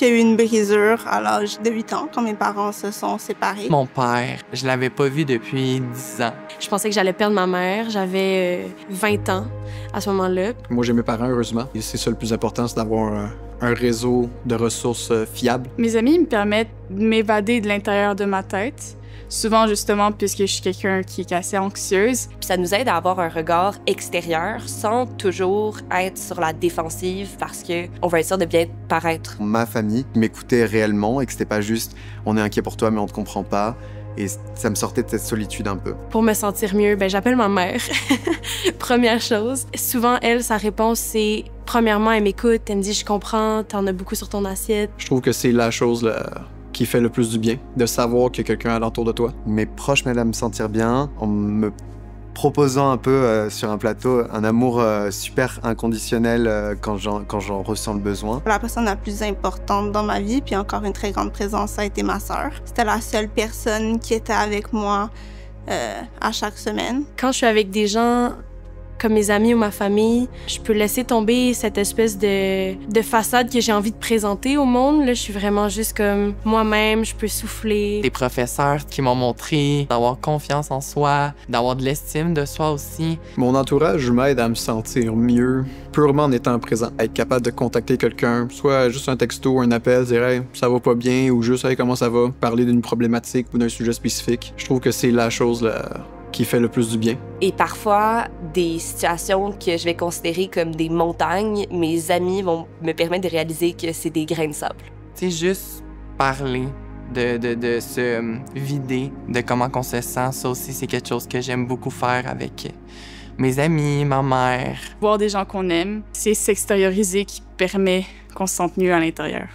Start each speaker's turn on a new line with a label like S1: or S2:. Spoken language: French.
S1: qu'il y a eu une brisure à l'âge de 8 ans, quand mes parents se sont séparés.
S2: Mon père, je l'avais pas vu depuis 10 ans.
S3: Je pensais que j'allais perdre ma mère. J'avais 20 ans à ce moment-là.
S4: Moi, j'ai mes parents, heureusement. Et c'est ça le plus important, c'est d'avoir un réseau de ressources fiables.
S5: Mes amis me permettent de m'évader de l'intérieur de ma tête. Souvent, justement, puisque je suis quelqu'un qui est assez anxieuse.
S6: Puis ça nous aide à avoir un regard extérieur sans toujours être sur la défensive parce qu'on va être sûr de bien paraître.
S7: Ma famille m'écoutait réellement et que c'était pas juste « on est inquiet pour toi, mais on te comprend pas ». Et ça me sortait de cette solitude un peu.
S3: Pour me sentir mieux, j'appelle ma mère. Première chose. Souvent, elle, sa réponse, c'est premièrement, elle m'écoute, elle me dit « je comprends, t'en as beaucoup sur ton assiette ».
S4: Je trouve que c'est la chose qui fait le plus du bien, de savoir qu'il y a quelqu'un alentour de toi.
S7: Mes proches m'aident à me sentir bien en me proposant un peu sur un plateau un amour super inconditionnel quand j'en ressens le besoin.
S1: La personne la plus importante dans ma vie, puis encore une très grande présence, ça a été ma sœur. C'était la seule personne qui était avec moi à chaque semaine.
S3: Quand je suis avec des gens comme mes amis ou ma famille, je peux laisser tomber cette espèce de façade que j'ai envie de présenter au monde. Là, je suis vraiment juste comme moi-même, je peux souffler.
S2: Des professeurs qui m'ont montré d'avoir confiance en soi, d'avoir de l'estime de soi aussi.
S4: Mon entourage m'aide à me sentir mieux, purement en étant présent. Être capable de contacter quelqu'un, soit juste un texto, un appel, dire hey, ça va pas bien, ou juste hey, comment ça va, parler d'une problématique ou d'un sujet spécifique. Je trouve que c'est la chose qui fait le plus du bien.
S6: Et parfois, des situations que je vais considérer comme des montagnes, mes amis vont me permettre de réaliser que c'est des grains de sable.
S2: Tu sais, juste parler, de se vider, de comment on se sent, ça aussi, c'est quelque chose que j'aime beaucoup faire avec mes amis, ma mère.
S5: Voir des gens qu'on aime, c'est s'extérioriser qui permet qu'on se sente mieux à l'intérieur.